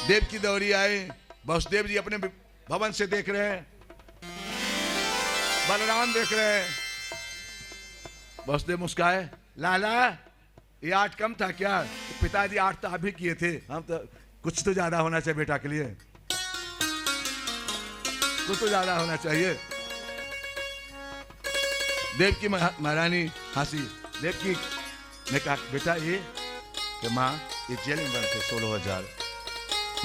देव की दौरी आई, वसुदेव जी अपने भवन से देख रहे हैं, बलराम देख रहे हैं। वसुदेव मुस्काए, लाला ये 8 कम था क्या? पिताजी 8 तो आप भी किए थे, हम तो कुछ तो ज्यादा होना चाहिए बेटा के लिए, कुछ तो ज्यादा होना चाहिए। देव की महारानी हंसी। देव की ने कहा बेटा ये कि माँ ये जेल में बंद थे 16,000,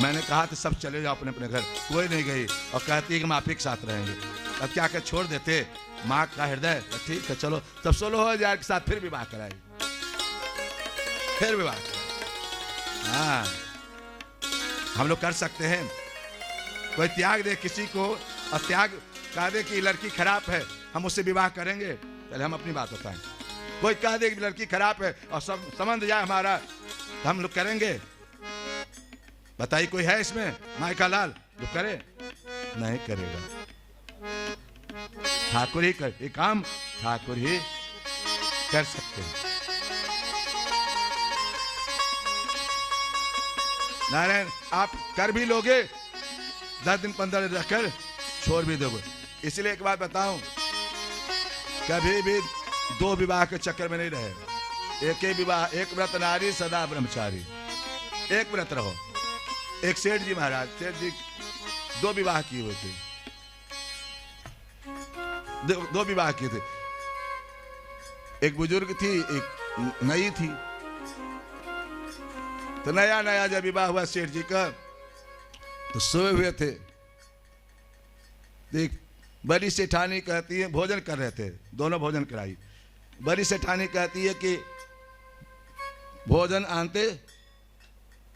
मैंने कहा था सब चले जाओ अपने अपने घर, कोई नहीं गई और कहती है कि हम आप ही के साथ रहेंगे। अब क्या कर छोड़ देते? माँ का हृदय, ठीक है चलो। तब 16,000 के साथ फिर विवाह कराई, फिर विवाह कराई। हाँ हम लोग कर सकते हैं। कोई त्याग दे किसी को और त्याग कह दे कि लड़की खराब है, हम उससे विवाह करेंगे। पहले हम अपनी बात बताएं। कोई कह दे कि लड़की खराब है और सब संबंध जाए हमारा, तो हम लोग करेंगे? बताइए कोई है इसमें मायका लाल जो करे? नहीं करेगा। ठाकुर ही कर ये काम, ठाकुर ही कर सकते हैं। नारायण आप कर भी लोगे, 10 दिन 15 दिन रखकर छोड़ भी दोगे। इसलिए एक बात बताऊं, कभी भी 2 विवाह के चक्कर में नहीं रहे। एक ही विवाह, एक व्रत नारी सदा ब्रह्मचारी, एक व्रत रहो। एक सेठ जी महाराज, सेठ जी 2 विवाह किए हुए थे, 2 विवाह किए थे। एक बुजुर्ग थी, एक नई थी। तो नया नया जब विवाह हुआ सेठ जी का, तो सोए हुए थे। देख बड़ी सेठानी कहती है, भोजन कर रहे थे, दोनों भोजन कराई। बड़ी सेठानी कहती है कि भोजन आनते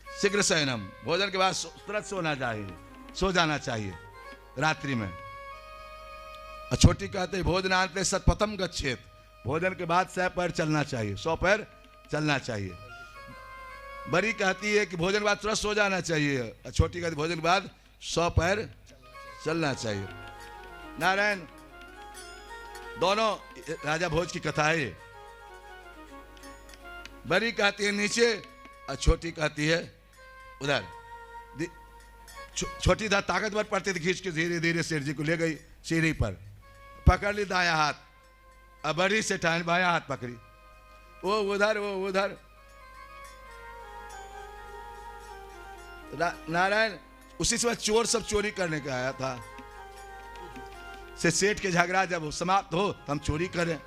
शीघ्र शयनम, भोजन के बाद तुरंत सोना चाहिए, सो जाना चाहिए रात्रि में। और छोटी कहते भोजन आनते सतपथम गच्छेत, भोजन के बाद 100 पैर चलना चाहिए, 100 पैर चलना चाहिए। बड़ी कहती है कि भोजन के बाद तुरंत सो जाना चाहिए, और छोटी कहती भोजन के बाद 100 पैर चलना चाहिए। नारायण दोनों राजा भोज की कथा है। बड़ी कहती है नीचे और छोटी कहती है उधर। छोटी था ताकतवर पड़ती थी, खींच के धीरे धीरे सेठ जी को ले गई सीढ़ी पर, पकड़ ली दाया हाथ, अब बड़ी सेठानी बाया हाथ पकड़ी, वो उधर। नारायण उसी समय चोर सब चोरी करने का आया था। से सेठ के झगड़ा जब समाप्त हो तो हम चोरी करें।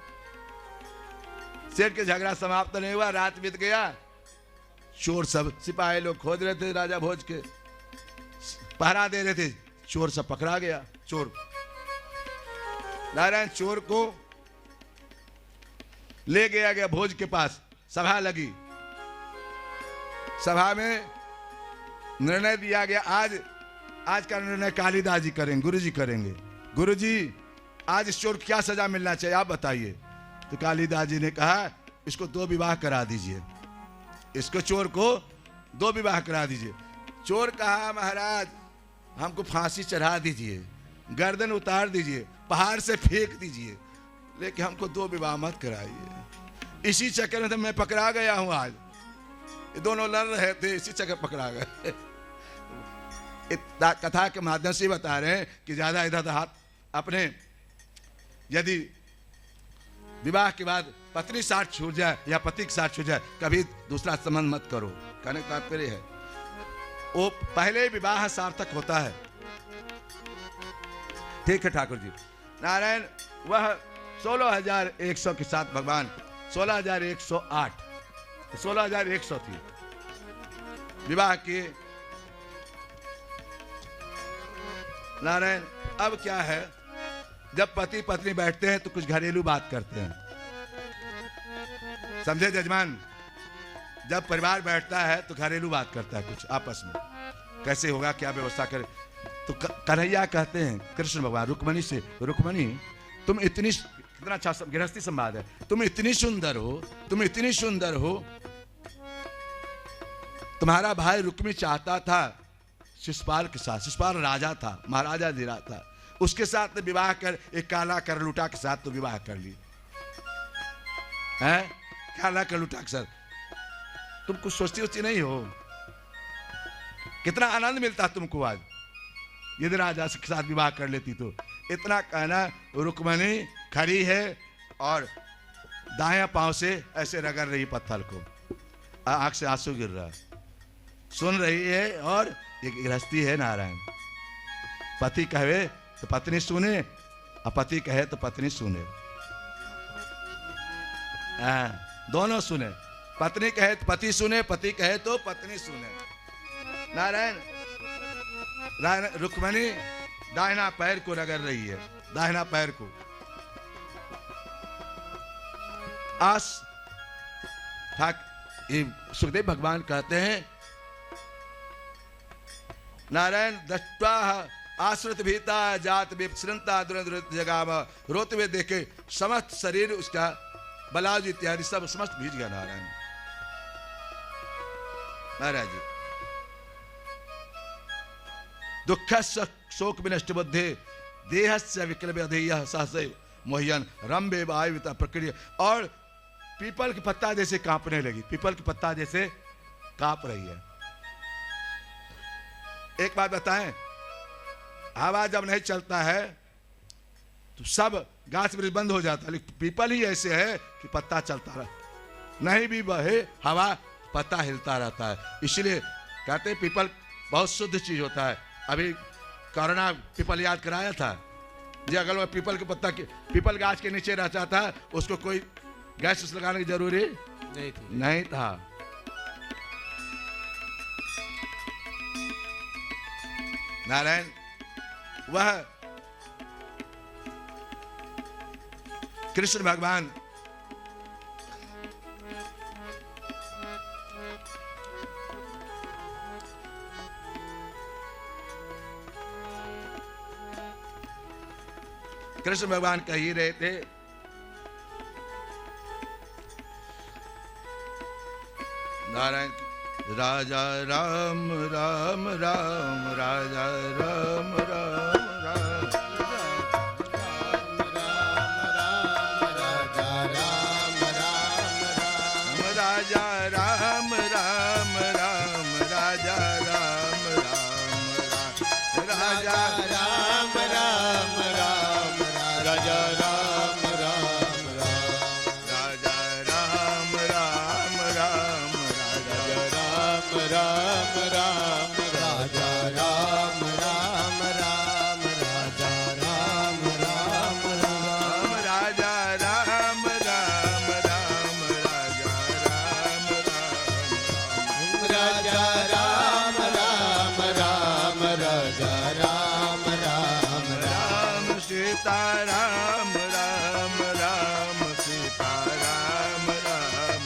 सेठ के झगड़ा समाप्त नहीं हुआ, रात बीत गया, चोर सब सिपाही लोग खोज रहे थे, राजा भोज के पहरा दे रहे थे, चोर सब पकड़ा गया। चोर नारायण चोर को ले गया भोज के पास, सभा लगी। सभा में निर्णय दिया गया, आज का निर्णय कालिदास जी करेंगे, गुरु जी करेंगे। गुरु जी आज इस चोर को क्या सजा मिलना चाहिए आप बताइए। तो कालिदास जी ने कहा इसको 2 विवाह करा दीजिए, इसको चोर को 2 विवाह करा दीजिए। चोर कहा महाराज हमको फांसी चढ़ा दीजिए, गर्दन उतार दीजिए, पहाड़ से फेंक दीजिए, लेकिन हमको 2 विवाह मत कराइए। इसी चक्कर में तो मैं पकड़ा गया हूं। आज ये दोनों लड़ रहे थे, इसी चक्कर पकड़ा गए। कथा के माध्यम से बता रहे हैं कि ज्यादा इधर हाथ अपने, यदि विवाह के बाद पत्नी साथ छूट जाए या पति के साथ छूट जाए, कभी दूसरा संबंध मत करो। कहने का तात्पर्य है वो पहले विवाह सार्थक होता है। ठीक है ठाकुर जी। नारायण वह 16,100 के साथ भगवान 16,108 16,100 थी विवाह की। नारायण अब क्या है, जब पति पत्नी बैठते हैं तो कुछ घरेलू बात करते हैं, समझे जजमान। जब परिवार बैठता है तो घरेलू बात करता है कुछ आपस में, कैसे होगा, क्या व्यवस्था करें। तो कन्हैया कहते हैं कृष्ण भगवान रुक्मणी से, रुक्मणी तुम इतनी, कितना अच्छा गृहस्थी संवाद है, तुम इतनी सुंदर हो, तुम इतनी सुंदर हो, तुम्हारा भाई रुक्मी चाहता था शिशुपाल के साथ, शिशुपाल राजा था, महाराजा धीरा था, उसके साथ विवाह कर, एक काला करलूटा के साथ तो विवाह कर ली है, काला करलूटा के साथ। तुम कुछ सोचती नहीं हो। कितना आनंद मिलता तुमको आज यदि राजा के साथ विवाह कर लेती तो। इतना कहना, रुक्मणी खड़ी है और दायां पांव से ऐसे रगड़ रही पत्थर को, आंख से आंसू गिर रहा, सुन रही है। और एक गृहस्थी है नारायण, पति कहे तो पत्नी सुने और पति कहे तो पत्नी सुने, दोनों सुने। पत्नी कहे तो पति सुने, पति कहे तो पत्नी सुने। नारायण रुक्मणी दाहिना पैर को रगड़ रही है, दाहिना पैर को। आस सुखदेव भगवान कहते हैं, नारायण दृष्ट्वा आश्रित भीता जात विश्रंता दुरंत जगाम, रोते हुए देखे समस्त शरीर उसका ब्लाउज इत्यादि सब समस्त भीज गया। नारायण महाराज जी, दुख शोक विनष्ट बुद्धि देहस्य विकल्प अधेय सहसे मोहयन रंबे वायुता प्रक्रिया। और पीपल की पत्ता जैसे कांपने लगी, पीपल की पत्ता जैसे कांप रही है। एक बात बताएं, हवा जब नहीं चलता है तो सब गाछ वृक्ष बंद हो जाता है, लेकिन पीपल ही ऐसे है कि पत्ता चलता रहा, नहीं भी बहे हवा पत्ता हिलता रहता है। इसलिए कहते हैं पीपल बहुत शुद्ध चीज होता है। अभी कोरोना पीपल याद कराया था जी, अगर वो पीपल के पत्ता के पीपल गाछ के नीचे रह जाता है, उसको कोई गैस लगाने की जरूरी नहीं था। नारायण वह कृष्ण भगवान कह ही रहे थे, नारायण राजा राम राम राम राजा राम राम राम राजा राम राम राम राजा राम राम राजा राम राम राम राजा राम राम राजा राम राम राम राजा राम राम राम राजा राम राम राम राजा राम राम राम राजा राम राम राम राजा राम राम राजा राम राम राजा राम राम राम सीता राम राम राम सीता राम राम राम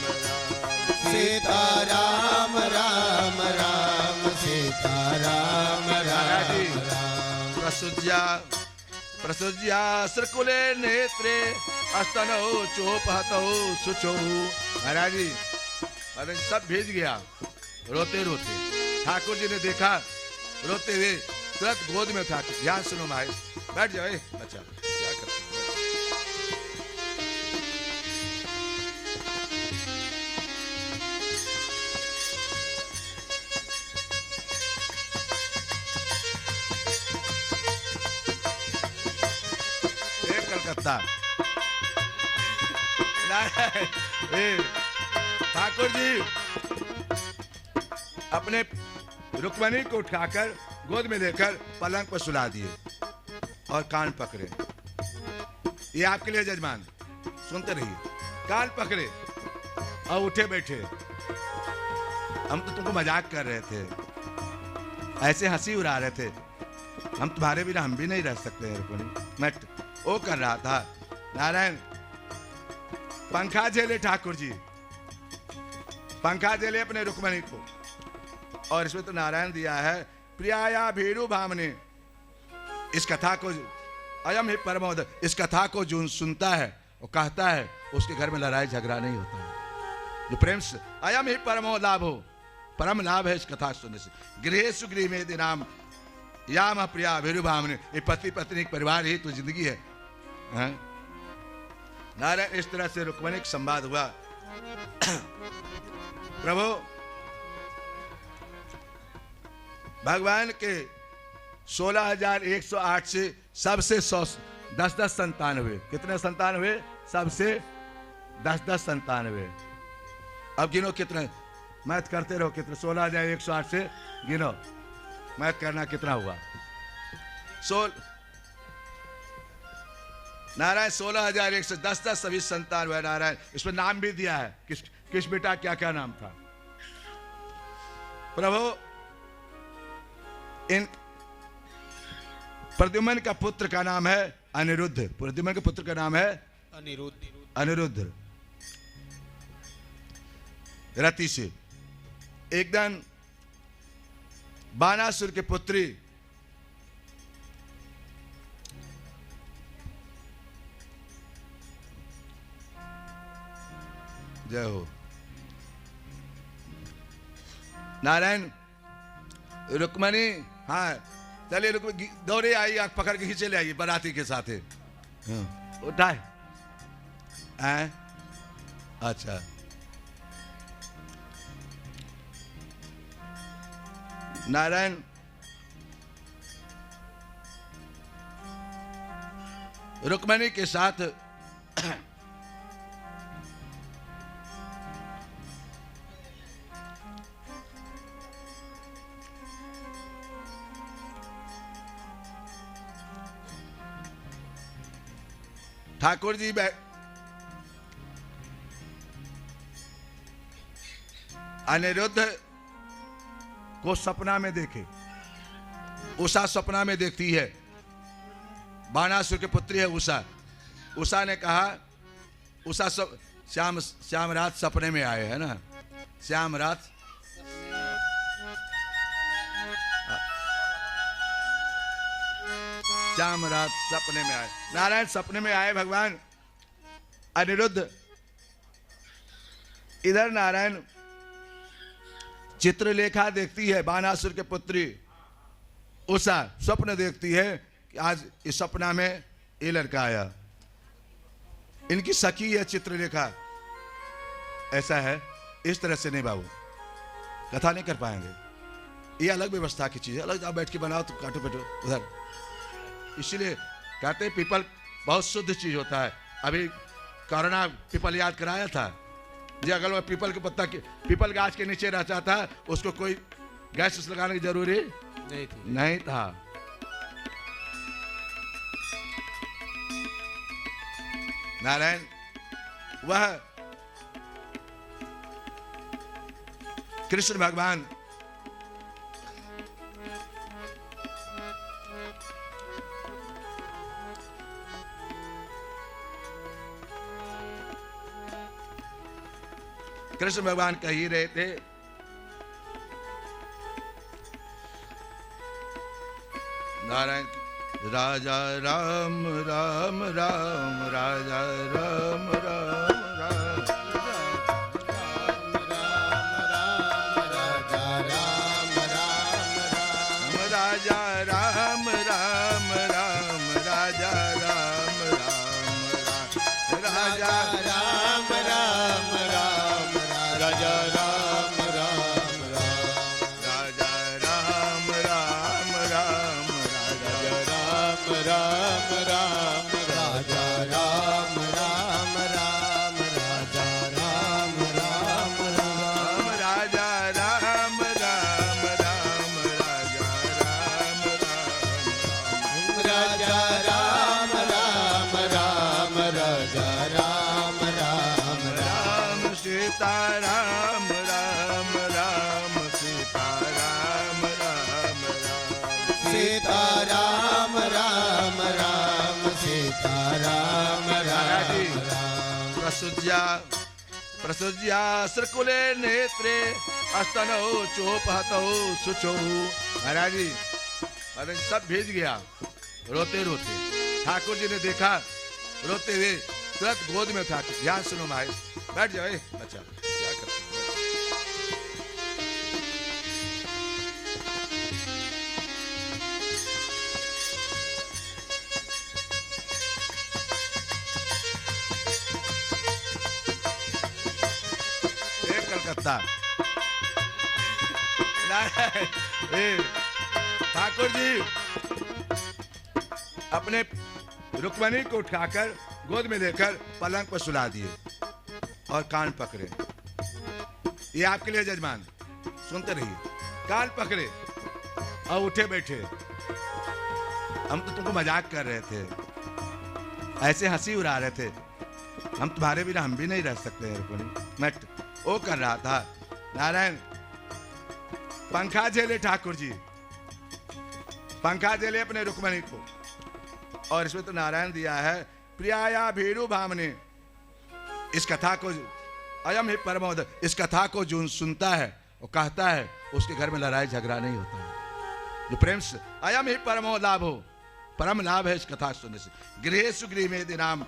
सीता राम राम राम सीता राम राम राम प्रसुज्या श्रकुले नेत्रे अस्तनौ चोपहतौ सुचौ। महाराज जी सब भेज गया रोते रोते। ठाकुर जी ने देखा रोते हुए, तुरंत गोद में उठा के, ध्यान सुनो भाई, बैठ जाओ। अच्छा क्या करते कलकत्ता ठाकुर जी अपने रुक्मणी को उठाकर गोद में लेकर पलंग पर सुला दिए और कान पकड़े। ये आपके लिए जजमान, सुनते रहिए। कान पकड़े और उठे बैठे। हम तो तुमको मजाक कर रहे थे, ऐसे हंसी उड़ा रहे थे, हम तुम्हारे बिना हम भी नहीं रह सकते हैं रुक्मणी। मैं वो कर रहा था। नारायण पंखा झेले ठाकुर जी, पंखा झेले अपने रुक्मणी को। और इसमें तो नारायण दिया है, प्रियाया भीरु भामने। इस कथा को अयम ही परमोद, इस कथा को जो सुनता है वो कहता है उसके घर में लड़ाई झगड़ा नहीं होता है। जो प्रेम से अयम ही परमो लाभ हो, परम लाभ है इस कथा सुनने से। गृह सुगृह में नाम याम प्रिया भीरु भामने। ये पति पत्नी परिवार ही तो जिंदगी है। नारायण इस तरह से रुक्मणी का संवाद हुआ। प्रभु भगवान के 16,108 से सबसे 10-10 संतान हुए। कितने संतान हुए? सबसे 10-10 संतान हुए। अब गिनो कितने, मैथ करते रहो, कितने 16,108 से गिनो, मैथ करना कितना हुआ। नारायण 16,110 सभी संतान हुए नारायण। इसमें नाम भी दिया है, किस बेटा क्या क्या नाम था। प्रभु इन प्रद्युम्न का पुत्र का नाम है अनिरुद्ध। प्रद्युम्न के पुत्र का नाम है अनिरुद्ध। रति से एक दिन बानासुर की पुत्री जय हो नारायण रुक्मणी, हाँ चलिए रुक्मणी दौड़े आई, आग पकड़ के खींचे ले आइए बाराती के साथ है। उठाए अच्छा नारायण रुक्मणी के साथ ठाकुर जी अनिरुद्ध को सपना में देखे। उषा सपना में देखती है, बाणासुर की पुत्री है उषा। उषा ने कहा, उषा श्याम रात सपने में आए है ना, श्याम रात श्याम रात सपने में आए। नारायण सपने में आए भगवान अनिरुद्ध। इधर नारायण चित्रलेखा देखती है, बाणासुर के पुत्री उषा स्वप्न देखती है कि आज इस सपना में ये लड़का आया। इनकी सखी है चित्रलेखा। ऐसा है, इस तरह से नहीं बाबू, कथा नहीं कर पाएंगे। ये अलग व्यवस्था की चीज है, अलग जाओ बैठ के बनाओ, तो काटो पेटो उधर। इसलिए कहते पीपल बहुत शुद्ध चीज होता है। अभी कोरोना पीपल याद कराया था जी, अगर वो पीपल के पत्ता के पीपल गाछ के नीचे रह जाता है, उसको कोई गैस लगाने की जरूरी नहीं था। नारायण वह कृष्ण भगवान कृष्ण भगवान कह ही रहे थे, नारायण राजा राम राम राम राजा राम राम राम राजा राम राम राम राजा राम राम राजा राम राम राम राजा राम राम राम राजा राम राम राम राजा राम राम राम राजा राम राम राम राजा राम राम राम राजा राम राम राम राजा राम राम राम राजा राम राम राम सीता राम राम राम सीता राम राम राम सीता राम राम राम सीता राम राम राम प्रसुज्या श्रकुले नेत्रे अस्तनौ चोपहतौ सुचौ। महाराज जी सब भेज गया रोते रोते। ठाकुर जी ने देखा रोते हुए, तुरंत गोद में उठा के, ध्यान सुनो भाई, बैठ जाओ। अच्छा क्या करते कलकत्ता ठाकुर जी अपने रुक्मणी को उठाकर गोद में लेकर पलंग पर सुला दिए और कान पकड़े। ये आपके लिए जजमान, सुनते रहिए। कान पकड़े और उठे बैठे। हम तो तुमको मजाक कर रहे थे, ऐसे हंसी उड़ा रहे थे, हम तुम्हारे बिना हम भी नहीं रह सकते हैं रुक्मणी। मैं वो कर रहा था। नारायण पंखा झेले ठाकुर जी, पंखा झेले अपने रुक्मणी को। और इसमें तो नारायण दिया है प्रियाया भीरू भामने। इस कथा को अयम ही परमोद, इस कथा को जो सुनता है वो कहता है उसके घर में लड़ाई झगड़ा नहीं होता है। जो प्रेम से अयम ही परमो लाभ हो, परम लाभ है इस कथा सुनने से। गृह सुगृह में दिनाम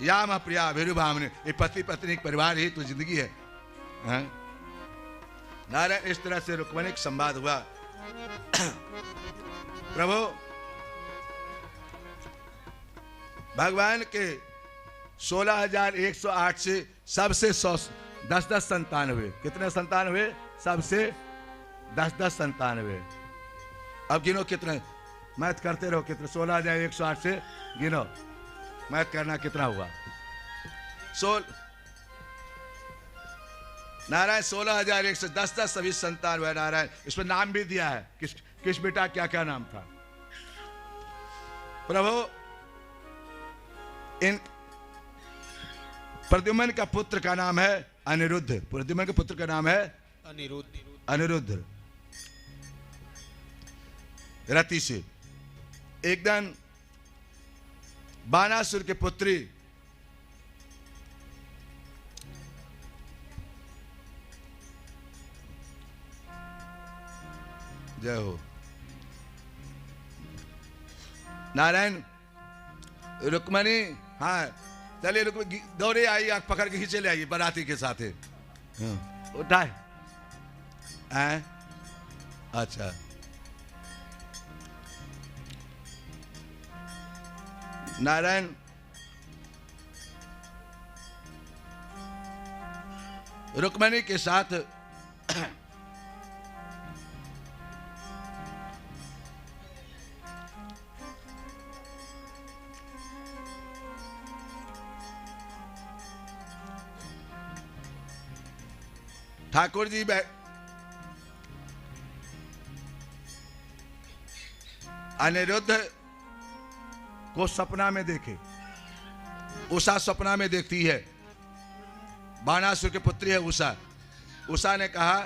याम प्रिया भीरू भामने। ये पति पत्नी परिवार ही तो जिंदगी है, हाँ? नारायण इस तरह से रुक्मणी का संवाद हुआ। प्रभु भगवान के 16,108 से सबसे 10-10 संतान हुए। कितने संतान हुए? सबसे 10-10 संतान हुए। अब गिनो कितने, मैथ करते रहो। कितने? 16,108 से गिनो, मैथ करना कितना हुआ। नारायण 16,110 सभी संतान हुए। नारायण इसमें नाम भी दिया है, किस बेटा क्या क्या नाम था। प्रभु इन प्रद्युम्न का पुत्र का नाम है अनिरुद्ध। प्रद्युम्न के पुत्र का नाम है अनिरुद्ध। रति से एक दिन बानासुर के पुत्री जय हो नारायण रुक्मणी, हाँ चलिए रुक्मणी दौड़े आई, आग पकड़ के खींचे ले आई बाराती के साथ। उठाए अच्छा नारायण रुक्मणी के साथ ठाकुर जी अनिरुद्ध को सपना में देखे। उषा सपना में देखती है, बाणासुर की पुत्री है उषा। उषा ने कहा,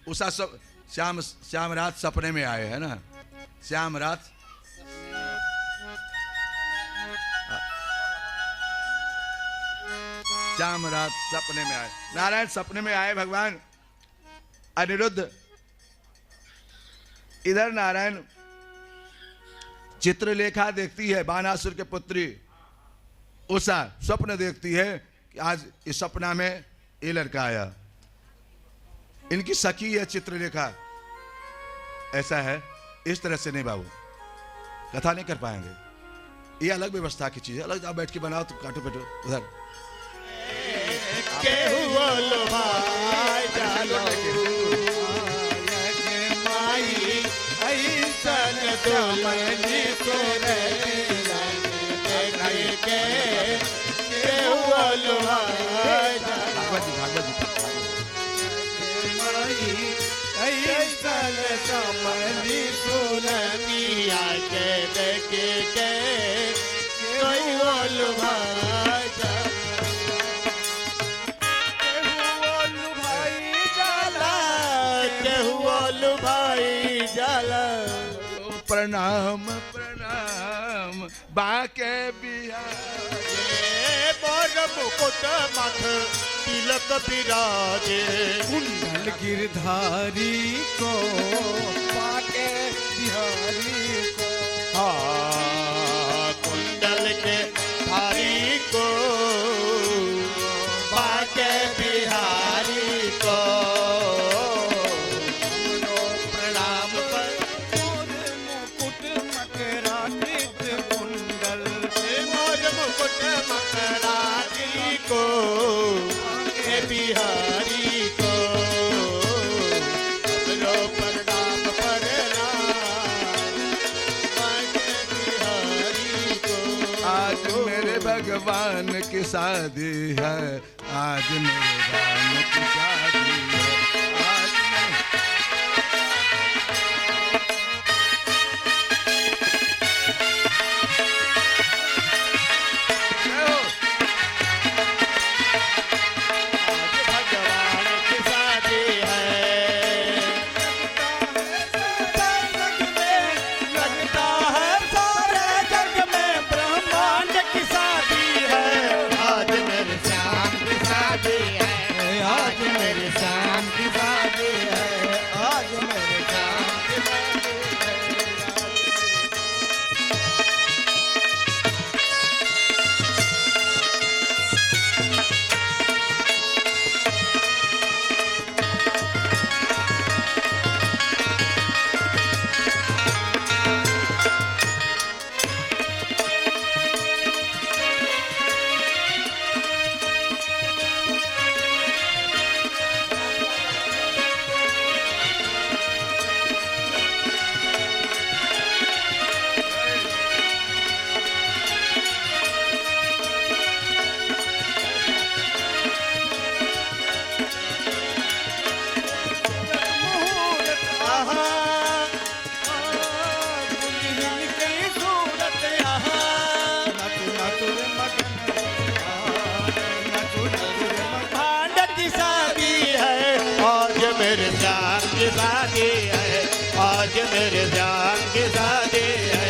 उषा श्याम रात सपने में आए, है ना, श्याम रात श्याम रात सपने में आए। नारायण सपने में आए भगवान अनिरुद्ध। इधर नारायण चित्रलेखा देखती है, बाणासुर के पुत्री उषा स्वप्न देखती है कि आज इस सपना में ये लड़का आया। इनकी सखी है चित्रलेखा। ऐसा है, इस तरह से नहीं बाबू, कथा नहीं कर पाएंगे। ये अलग व्यवस्था की चीज है, अलग। आप बैठ के बनाओ तो काटो पेटो उधर। प्रणाम प्रणाम बाके बिहार, मोर मुकुट मथ तिलक बिराजे, कुंडल गिरधारी को बाके बिहारी को, हाँ कुंडल के धारी को बाके बिहारी को। बिहारी को लो प्रणाम प्रणाम, भगवान की शादी है, आज मेरे राम की शादी है, आज मेरे श्याम की शादी है, आज मेरे श्याम की शादी है।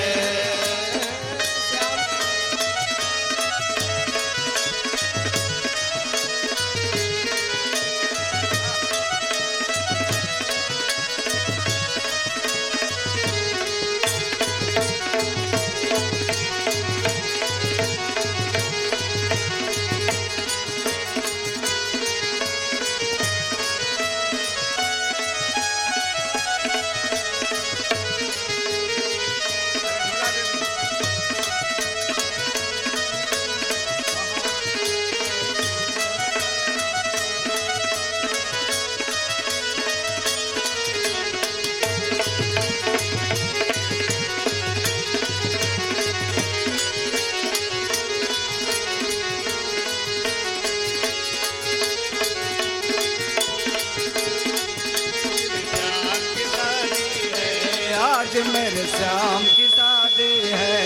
आज मेरे श्याम की शादी है।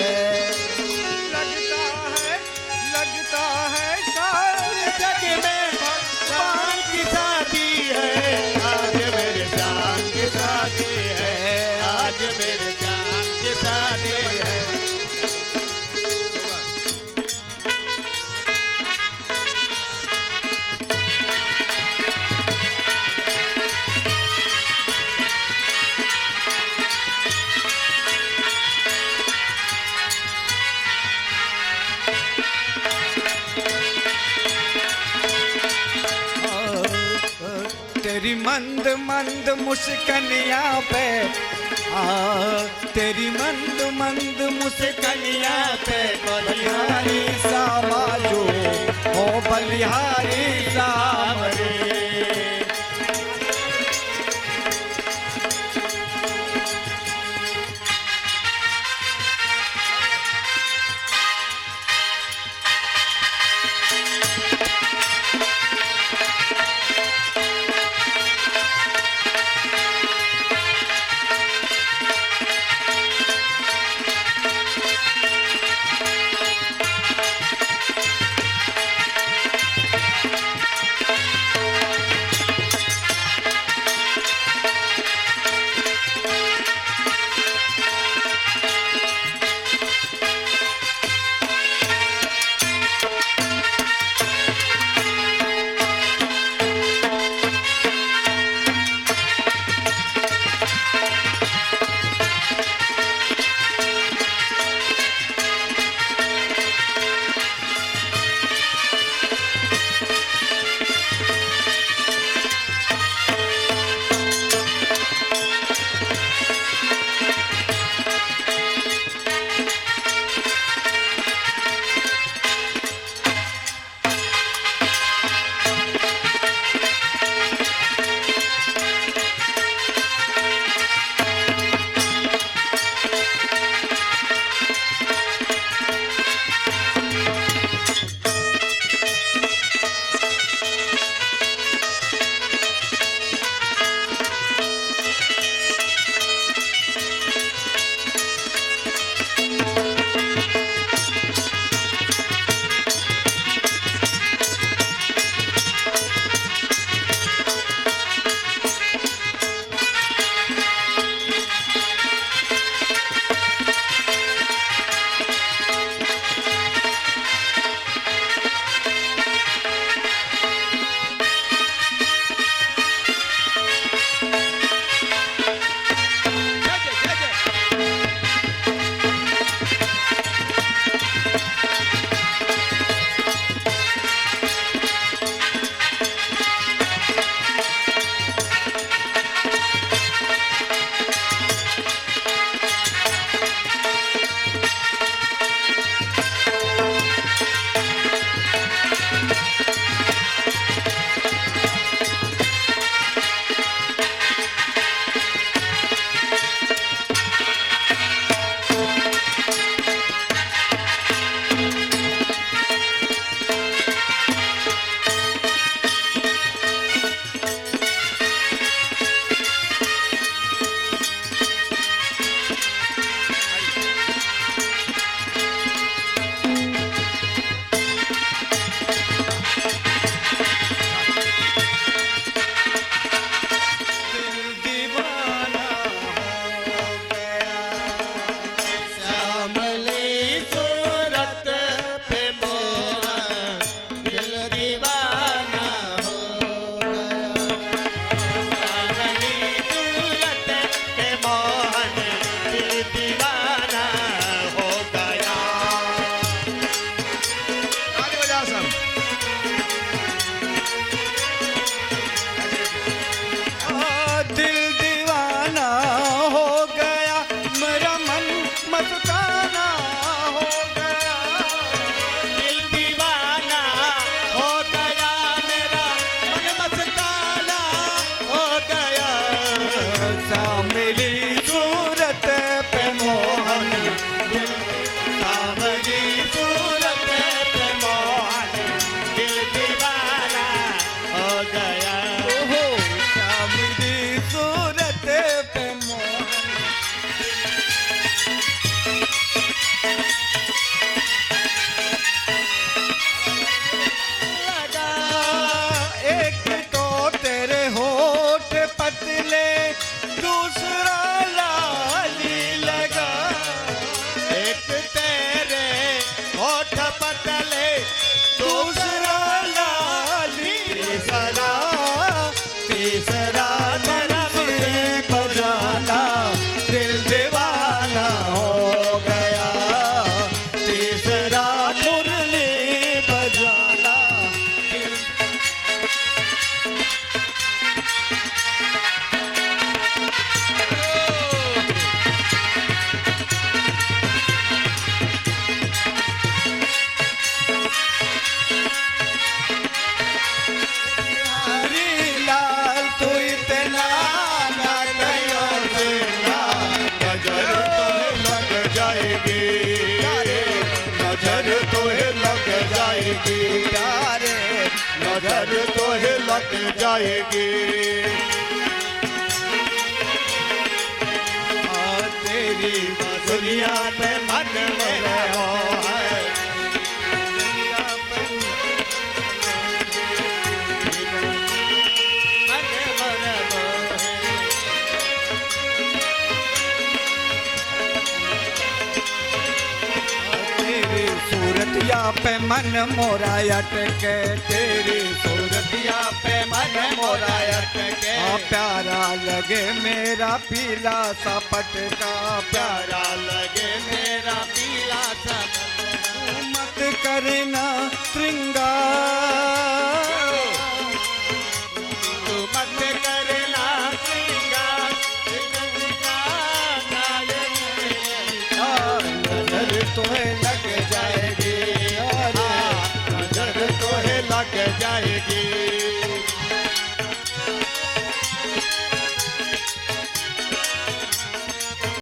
लगता है सारे जग में भगवान की शादी है, आज मेरे श्याम की शादी है, आज मेरे श्याम की शादी है। तेरी मंद मंद मुस्कनिया पे तेरी मंद मंद मुस्कनिया पे बलिहारी सामाजो हो बलिहारी सामरे। लग जाएगी। तेरी दुनिया में मन मेरा मोह है, तेरी सूरतिया पे मन मोरा अटके, तेरी सूरतिया पे मन मोरा अटके। प्यारा लगे मेरा पीला सा पटका, प्यारा लगे मेरा पीला सा तू मत करना श्रृंगार, तू मत करना श्रृंगार, नजर तुम्हें लग जाएगी, नजर तोहे लग जाएगी।